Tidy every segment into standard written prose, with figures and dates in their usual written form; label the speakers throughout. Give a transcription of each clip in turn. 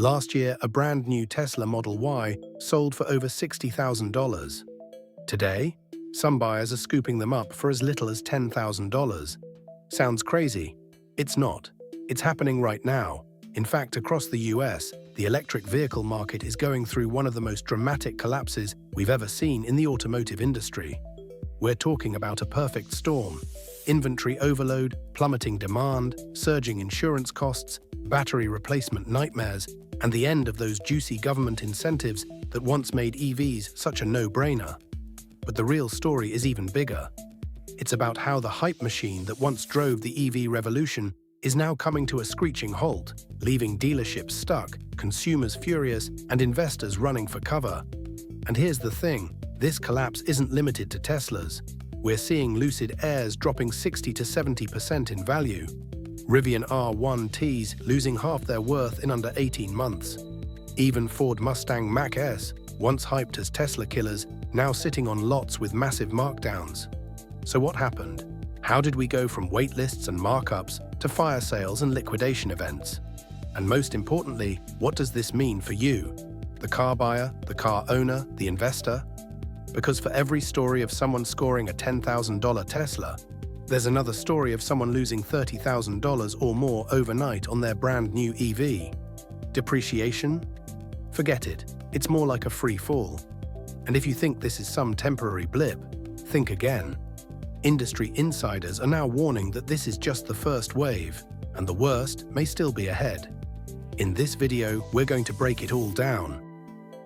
Speaker 1: Last year, a brand new Tesla Model Y sold for over $60,000. Today, some buyers are scooping them up for as little as $10,000. Sounds crazy? It's not. It's happening right now. In fact, across the US, the electric vehicle market is going through one of the most dramatic collapses we've ever seen in the automotive industry. We're talking about a perfect storm. Inventory overload, plummeting demand, surging insurance costs, battery replacement nightmares, and the end of those juicy government incentives that once made EVs such a no-brainer. But the real story is even bigger. It's about how the hype machine that once drove the EV revolution is now coming to a screeching halt, leaving dealerships stuck, consumers furious, and investors running for cover. And here's the thing, this collapse isn't limited to Teslas. We're seeing Lucid Airs dropping 60 to 70% in value, Rivian R1Ts losing half their worth in under 18 months. Even Ford Mustang Mach-S, once hyped as Tesla killers, now sitting on lots with massive markdowns. So what happened? How did we go from waitlists and markups to fire sales and liquidation events? And most importantly, what does this mean for you? The car buyer, the car owner, the investor? Because for every story of someone scoring a $10,000 Tesla, there's another story of someone losing $30,000 or more overnight on their brand new EV. Depreciation? Forget it. It's more like a free fall. And if you think this is some temporary blip, think again. Industry insiders are now warning that this is just the first wave, and the worst may still be ahead. In this video, we're going to break it all down.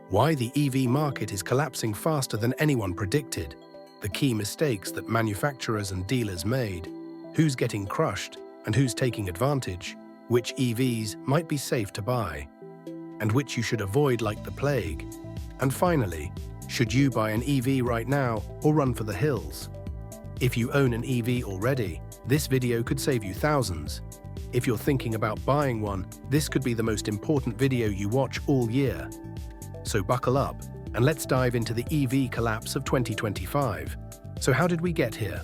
Speaker 1: Why the EV market is collapsing faster than anyone predicted, the key mistakes that manufacturers and dealers made, who's getting crushed and who's taking advantage, which EVs might be safe to buy, and which you should avoid like the plague. And finally, should you buy an EV right now or run for the hills? If you own an EV already, this video could save you thousands. If you're thinking about buying one, this could be the most important video you watch all year. So buckle up, and let's dive into the EV collapse of 2025. So how did we get here?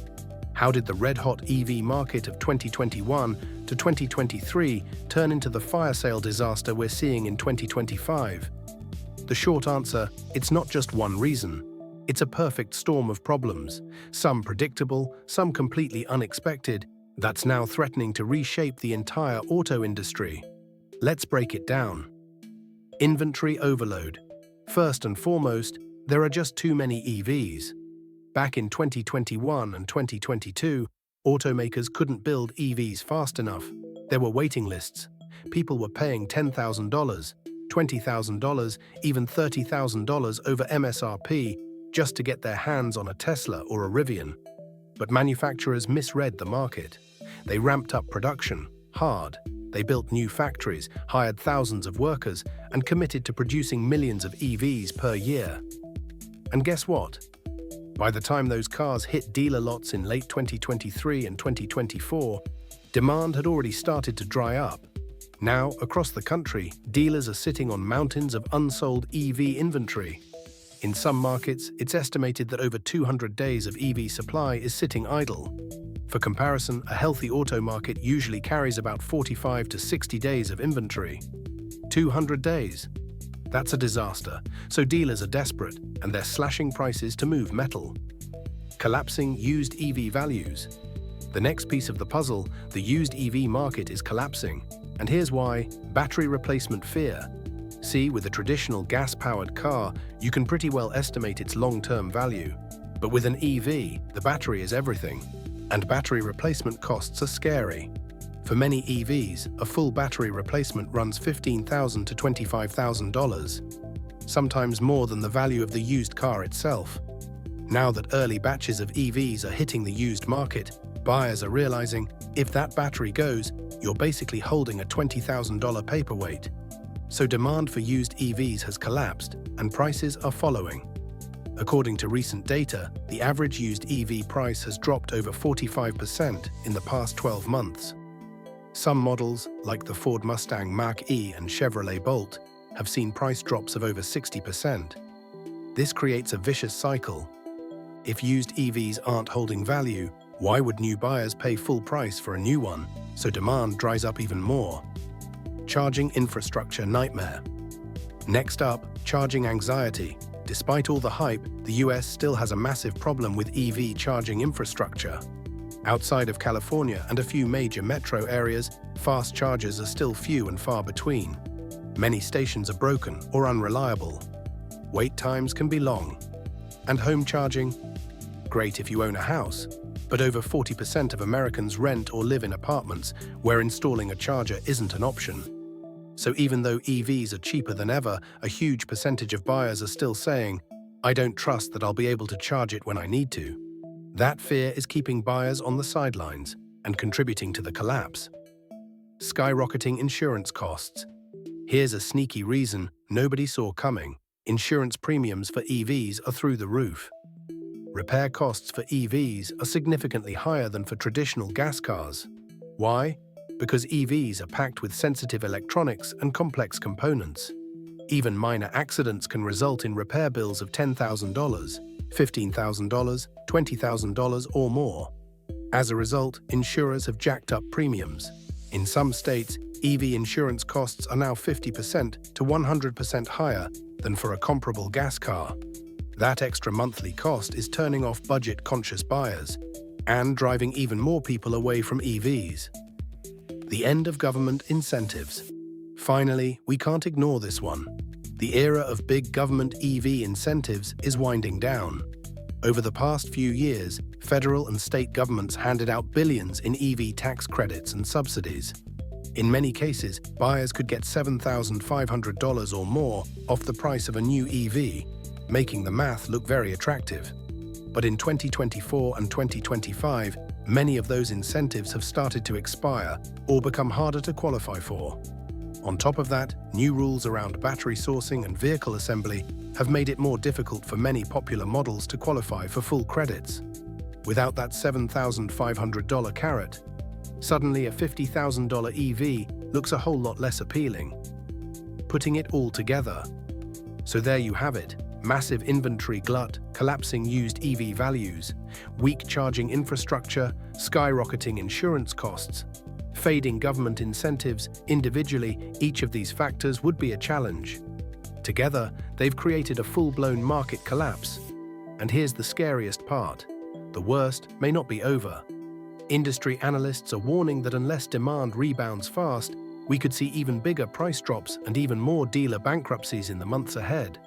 Speaker 1: How did the red-hot EV market of 2021 to 2023 turn into the fire sale disaster we're seeing in 2025? The short answer, it's not just one reason. It's a perfect storm of problems, some predictable, some completely unexpected, that's now threatening to reshape the entire auto industry. Let's break it down. Inventory overload. First and foremost, there are just too many EVs. Back in 2021 and 2022, automakers couldn't build EVs fast enough. There were waiting lists. People were paying $10,000, $20,000, even $30,000 over MSRP just to get their hands on a Tesla or a Rivian. But manufacturers misread the market. They ramped up production hard. They built new factories, hired thousands of workers, and committed to producing millions of EVs per year. And guess what? By the time those cars hit dealer lots in late 2023 and 2024, demand had already started to dry up. Now, across the country, dealers are sitting on mountains of unsold EV inventory. In some markets, it's estimated that over 200 days of EV supply is sitting idle. For comparison, a healthy auto market usually carries about 45 to 60 days of inventory. 200 days. That's a disaster, so dealers are desperate, and they're slashing prices to move metal. Collapsing used EV values. The next piece of the puzzle, the used EV market is collapsing. And here's why: battery replacement fear. See, with a traditional gas-powered car, you can pretty well estimate its long-term value. But with an EV, the battery is everything. And battery replacement costs are scary. For many EVs, a full battery replacement runs $15,000 to $25,000, sometimes more than the value of the used car itself. Now that early batches of EVs are hitting the used market, buyers are realizing if that battery goes, you're basically holding a $20,000 paperweight. So demand for used EVs has collapsed, and prices are following. According to recent data, the average used EV price has dropped over 45% in the past 12 months. Some models, like the Ford Mustang Mach-E and Chevrolet Bolt, have seen price drops of over 60%. This creates a vicious cycle. If used EVs aren't holding value, why would new buyers pay full price for a new one? So demand dries up even more. charging infrastructure nightmare. Next up, charging anxiety. Despite all the hype, the US still has a massive problem with EV charging infrastructure. Outside of California and a few major metro areas, fast chargers are still few and far between. Many stations are broken or unreliable. Wait times can be long. And home charging? Great if you own a house, but over 40% of Americans rent or live in apartments where installing a charger isn't an option. So even though EVs are cheaper than ever, a huge percentage of buyers are still saying, "I don't trust that I'll be able to charge it when I need to." That fear is keeping buyers on the sidelines and contributing to the collapse. Skyrocketing insurance costs. Here's a sneaky reason nobody saw coming. Insurance premiums for EVs are through the roof. Repair costs for EVs are significantly higher than for traditional gas cars. Why? Because EVs are packed with sensitive electronics and complex components. Even minor accidents can result in repair bills of $10,000, $15,000, $20,000 or more. As a result, insurers have jacked up premiums. In some states, EV insurance costs are now 50% to 100% higher than for a comparable gas car. That extra monthly cost is turning off budget-conscious buyers and driving even more people away from EVs. The end of government incentives. Finally, we can't ignore this one. The era of big government EV incentives is winding down. Over the past few years, federal and state governments handed out billions in EV tax credits and subsidies. In many cases, buyers could get $7,500 or more off the price of a new EV, making the math look very attractive. But in 2024 and 2025, many of those incentives have started to expire or become harder to qualify for. On top of that, new rules around battery sourcing and vehicle assembly have made it more difficult for many popular models to qualify for full credits. Without that $7,500 carrot, suddenly a $50,000 EV looks a whole lot less appealing. Putting it all together. So there you have it. Massive inventory glut, collapsing used EV values, weak charging infrastructure, skyrocketing insurance costs, fading government incentives. Individually, each of these factors would be a challenge. Together, they've created a full-blown market collapse. And here's the scariest part. The worst may not be over. Industry analysts are warning that unless demand rebounds fast, we could see even bigger price drops and even more dealer bankruptcies in the months ahead.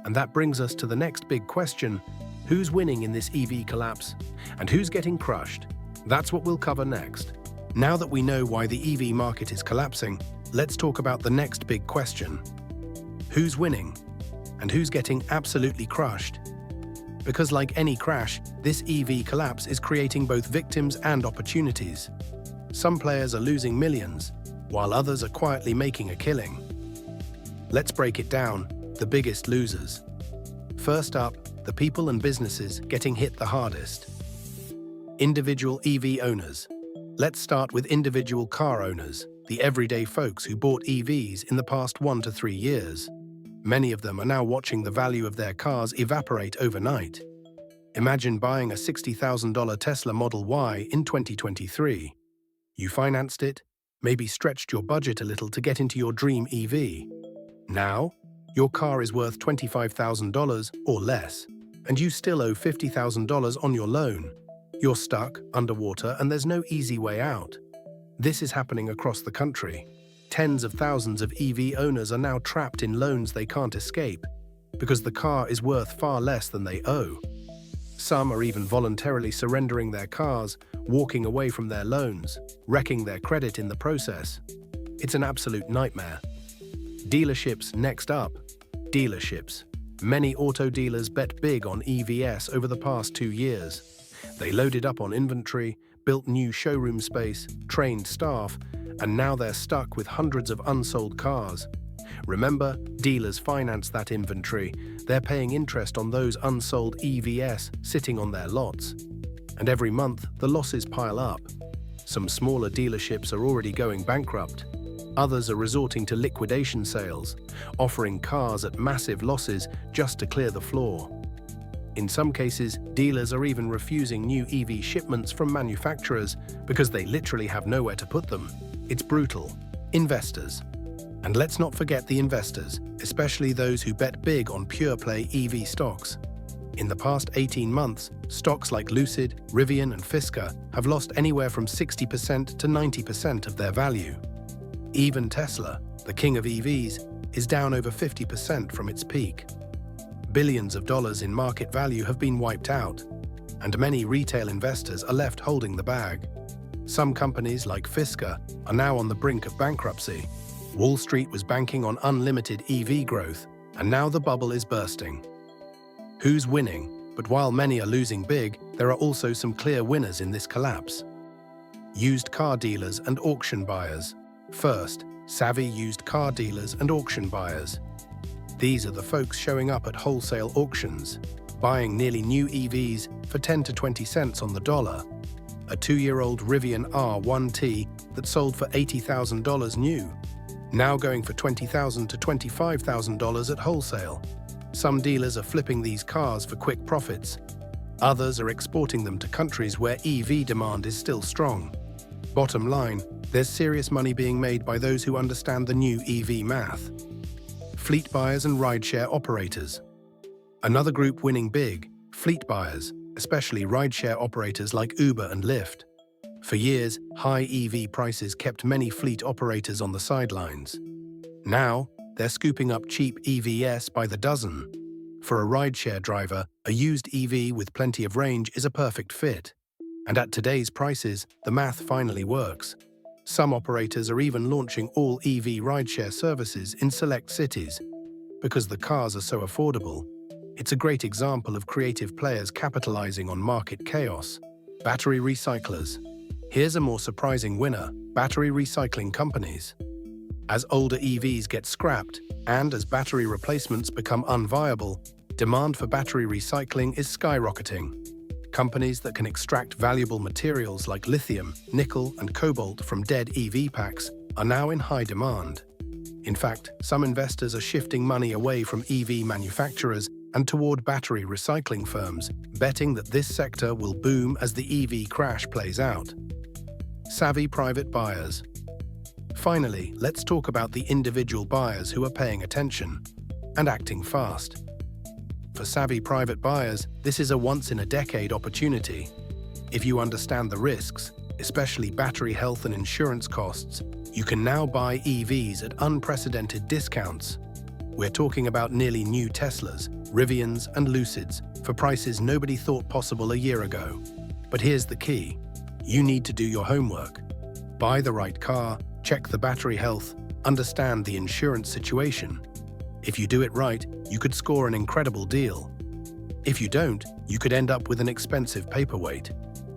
Speaker 1: And that brings us to the next big question: who's winning in this EV collapse? And who's getting crushed? That's what we'll cover next. Now that we know why the EV market is collapsing, let's talk about the next big question. Who's winning? And who's getting absolutely crushed? Because like any crash, this EV collapse is creating both victims and opportunities. Some players are losing millions, while others are quietly making a killing. Let's break it down. The biggest losers. First up, the people and businesses getting hit the hardest. Individual EV owners. Let's start with individual car owners, the everyday folks who bought EVs in the past 1 to 3 years. Many of them are now watching the value of their cars evaporate overnight. Imagine buying a $60,000 Tesla Model Y in 2023. You financed it, maybe stretched your budget a little to get into your dream EV. Now, your car is worth $25,000 or less, and you still owe $50,000 on your loan. You're stuck, underwater, and there's no easy way out. This is happening across the country. Tens of thousands of EV owners are now trapped in loans they can't escape, because the car is worth far less than they owe. Some are even voluntarily surrendering their cars, walking away from their loans, wrecking their credit in the process. It's an absolute nightmare. Dealerships next up. Dealerships. Many auto dealers bet big on EVs over the past 2 years. They loaded up on inventory, built new showroom space, trained staff, and now they're stuck with hundreds of unsold cars. Remember, dealers finance that inventory. They're paying interest on those unsold EVs sitting on their lots. And every month, the losses pile up. Some smaller dealerships are already going bankrupt. Others are resorting to liquidation sales, offering cars at massive losses just to clear the floor. In some cases, dealers are even refusing new EV shipments from manufacturers because they literally have nowhere to put them. It's brutal. Investors. And let's not forget the investors, especially those who bet big on pure-play EV stocks. In the past 18 months, stocks like Lucid, Rivian, and Fisker have lost anywhere from 60% to 90% of their value. Even Tesla, the king of EVs, is down over 50% from its peak. Billions of dollars in market value have been wiped out, and many retail investors are left holding the bag. Some companies, like Fisker, are now on the brink of bankruptcy. Wall Street was banking on unlimited EV growth, and now the bubble is bursting. Who's winning? But while many are losing big, there are also some clear winners in this collapse. Used car dealers and auction buyers. First, savvy used car dealers and auction buyers. These are the folks showing up at wholesale auctions, buying nearly new EVs for 10 to 20 cents on the dollar. A 2-year-old Rivian R1T that sold for $80,000 new, now going for $20,000 to $25,000 at wholesale. Some dealers are flipping these cars for quick profits. Others are exporting them to countries where EV demand is still strong. Bottom line, there's serious money being made by those who understand the new EV math. Fleet buyers and rideshare operators. Another group winning big, fleet buyers, especially rideshare operators like Uber and Lyft. For years, high EV prices kept many fleet operators on the sidelines. Now, they're scooping up cheap EVs by the dozen. For a rideshare driver, a used EV with plenty of range is a perfect fit. And at today's prices, the math finally works. Some operators are even launching all EV rideshare services in select cities. Because the cars are so affordable, it's a great example of creative players capitalizing on market chaos. Battery recyclers. Here's a more surprising winner: battery recycling companies. As older EVs get scrapped, and as battery replacements become unviable, demand for battery recycling is skyrocketing. Companies that can extract valuable materials like lithium, nickel, and cobalt from dead EV packs are now in high demand. In fact, some investors are shifting money away from EV manufacturers and toward battery recycling firms, betting that this sector will boom as the EV crash plays out. Savvy private buyers. Finally, let's talk about the individual buyers who are paying attention and acting fast. For savvy private buyers, this is a once-in-a-decade opportunity. If you understand the risks, especially battery health and insurance costs, you can now buy EVs at unprecedented discounts. We're talking about nearly new Teslas, Rivians, and Lucids for prices nobody thought possible a year ago. But here's the key: you need to do your homework. Buy the right car, check the battery health, understand the insurance situation. If you do it right, you could score an incredible deal. If you don't, you could end up with an expensive paperweight.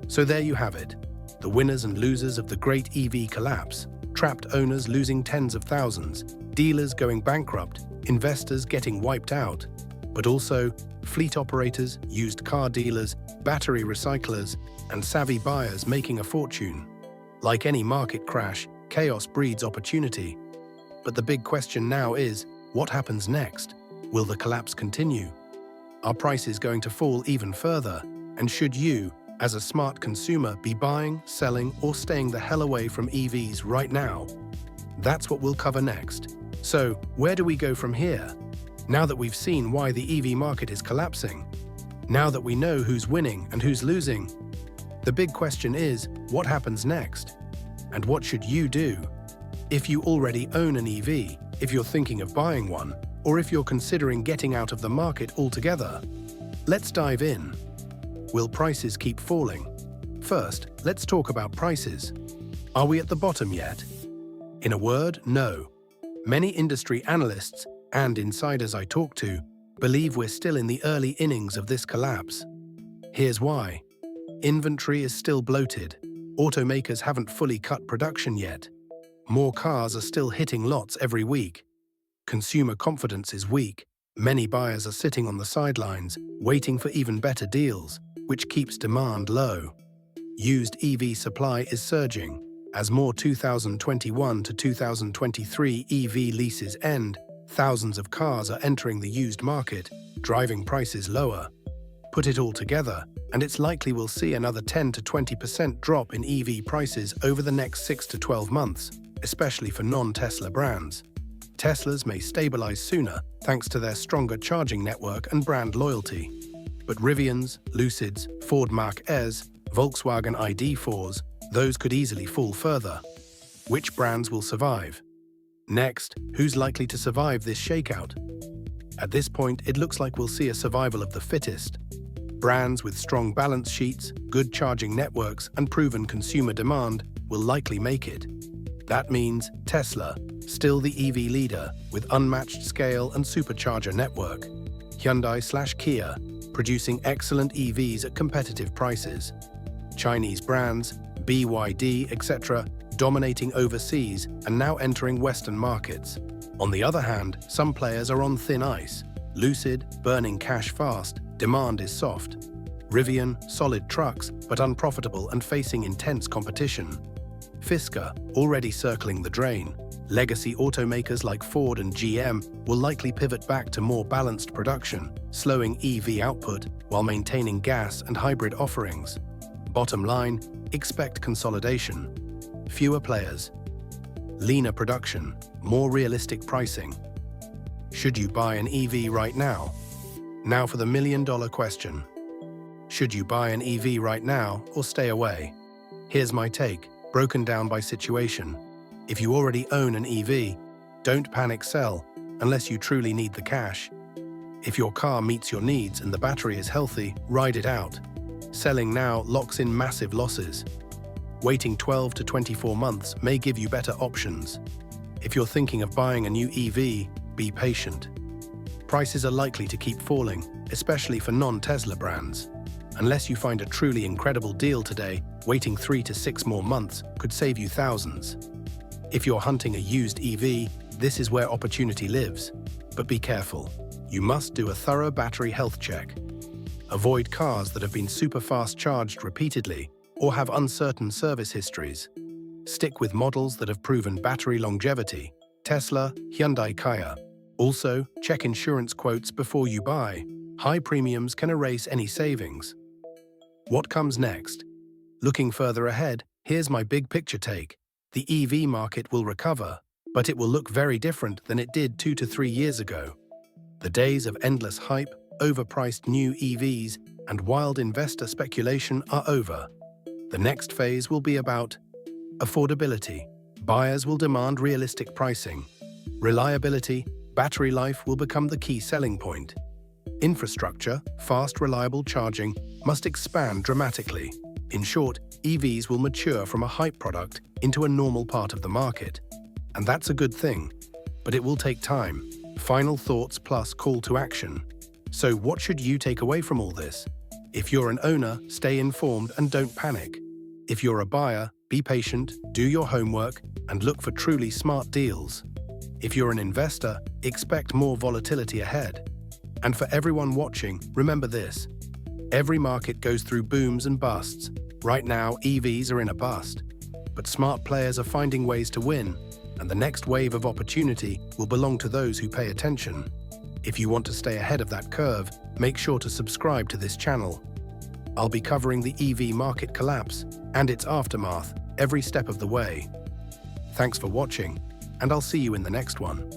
Speaker 1: So there you have it, the winners and losers of the great EV collapse: trapped owners losing tens of thousands, dealers going bankrupt, investors getting wiped out, but also fleet operators, used car dealers, battery recyclers, and savvy buyers making a fortune. Like any market crash, chaos breeds opportunity. But the big question now is, what happens next? Will the collapse continue? Are prices going to fall even further? And should you, as a smart consumer, be buying, selling, or staying the hell away from EVs right now? That's what we'll cover next. So, where do we go from here? Now that we've seen why the EV market is collapsing, now that we know who's winning and who's losing, the big question is, what happens next? And what should you do? If you already own an EV, if you're thinking of buying one, or if you're considering getting out of the market altogether, let's dive in. Will prices keep falling? First, let's talk about prices. Are we at the bottom yet? In a word, no. Many industry analysts and insiders I talk to believe we're still in the early innings of this collapse. Here's why. Inventory is still bloated. Automakers haven't fully cut production yet. More cars are still hitting lots every week. Consumer confidence is weak. Many buyers are sitting on the sidelines, waiting for even better deals, which keeps demand low. Used EV supply is surging. As more 2021 to 2023 EV leases end, thousands of cars are entering the used market, driving prices lower. Put it all together, and it's likely we'll see another 10 to 20% drop in EV prices over the next 6 to 12 months, especially for non-Tesla brands. Teslas may stabilize sooner thanks to their stronger charging network and brand loyalty. But Rivians, Lucids, Ford Mach-Es, Volkswagen ID.4s, those could easily fall further. Which brands will survive? Next, who's likely to survive this shakeout? At this point, it looks like we'll see a survival of the fittest. Brands with strong balance sheets, good charging networks, and proven consumer demand will likely make it. That means Tesla, still the EV leader with unmatched scale and supercharger network. Hyundai/Kia, producing excellent EVs at competitive prices. Chinese brands, BYD, etc., dominating overseas and now entering Western markets. On the other hand, some players are on thin ice. Lucid, burning cash fast, demand is soft. Rivian, solid trucks, but unprofitable and facing intense competition. Fisker, already circling the drain. Legacy automakers like Ford and GM will likely pivot back to more balanced production, slowing EV output while maintaining gas and hybrid offerings. Bottom line, expect consolidation. Fewer players. Leaner production, more realistic pricing. Should you buy an EV right now? Now for the million-dollar question. Should you buy an EV right now or stay away? Here's my take, broken down by situation. If you already own an EV, don't panic sell unless you truly need the cash. If your car meets your needs and the battery is healthy, ride it out. Selling now locks in massive losses. Waiting 12 to 24 months may give you better options. If you're thinking of buying a new EV, be patient. Prices are likely to keep falling, especially for non-Tesla brands. Unless you find a truly incredible deal today, waiting 3 to 6 more months could save you thousands. If you're hunting a used EV, this is where opportunity lives. But be careful. You must do a thorough battery health check. Avoid cars that have been super fast charged repeatedly or have uncertain service histories. Stick with models that have proven battery longevity. Tesla, Hyundai, Kia. Also, check insurance quotes before you buy. High premiums can erase any savings. What comes next? Looking further ahead, here's my big picture take. The EV market will recover, but it will look very different than it did 2 to 3 years ago. The days of endless hype, overpriced new EVs, and wild investor speculation are over. The next phase will be about affordability. Buyers will demand realistic pricing. Reliability, battery life will become the key selling point. Infrastructure, fast, reliable charging, must expand dramatically. In short, EVs will mature from a hype product into a normal part of the market. And that's a good thing, but it will take time. Final thoughts plus call to action. So what should you take away from all this? If you're an owner, stay informed and don't panic. If you're a buyer, be patient, do your homework, and look for truly smart deals. If you're an investor, expect more volatility ahead. And for everyone watching, remember this. Every market goes through booms and busts. Right now, EVs are in a bust. But smart players are finding ways to win, and the next wave of opportunity will belong to those who pay attention. If you want to stay ahead of that curve, make sure to subscribe to this channel. I'll be covering the EV market collapse and its aftermath every step of the way. Thanks for watching, and I'll see you in the next one.